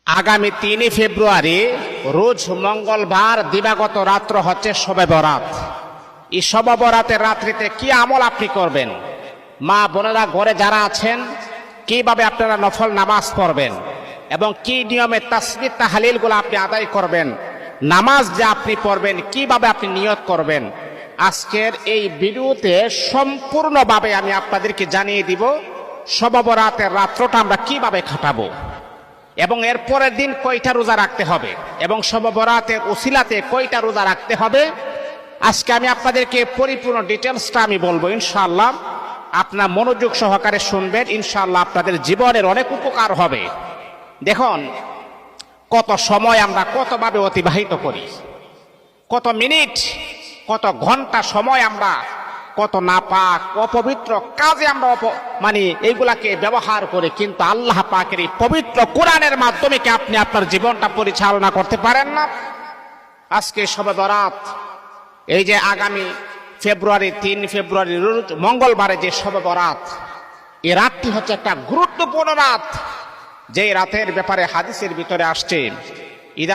আগামী 3 ফেব্রুয়ারি রোজ মঙ্গলবার দিবাগত রাত্র হচ্ছে শবে বরাত। এই শবে বরাতের রাত্রিতে কি আমল আপনি করবেন, মা বোনেরা ঘরে যারা আছেন কিভাবে আপনারা নফল নামাজ পড়বেন এবং কি নিয়মে তাসবিহ তাহলিলগুলো আপনি আদায় করবেন, নামাজ যে আপনি পড়বেন কিভাবে আপনি নিয়ত করবেন, আজকের এই ভিডিওতে সম্পূর্ণভাবে আমি আপনাদেরকে জানিয়ে দিব শবে বরাতের রাত্রটা আমরা কিভাবে কাটাবো এবং এর পরের দিন কয়টা রোজা রাখতে হবে এবং শবে বরাতের উসিলাতে কয়টা রোজা রাখতে হবে। আজকে আমি আপনাদেরকে পরিপূর্ণ ডিটেলসটা আমি বলবো ইনশাআল্লাহ। আপনার মনোযোগ সহকারে শুনবেন, ইনশাআল্লাহ আপনাদের জীবনের অনেক উপকার হবে। দেখুন, কত সময় আমরা কতভাবে অতিবাহিত করি, কত মিনিট কত ঘন্টা সময় আমরা কত নাপাক অপবিত্র কাজে আমরা এইগুলাকে ব্যবহার করে, কিন্তু আল্লাহ পাকের এই পবিত্র কোরআনের মাধ্যমে কি আপনি আপনার জীবনটা পরিচালনা করতে পারেন না? আজকে শবে বরাত, এই যে আগামী 3 ফেব্রুয়ারি রোজ মঙ্গলবারে যে শবে বরাত, এই রাতটি হচ্ছে একটা গুরুত্বপূর্ণ রাত, যে রাতের ব্যাপারে হাদিসের ভিতরে আসছে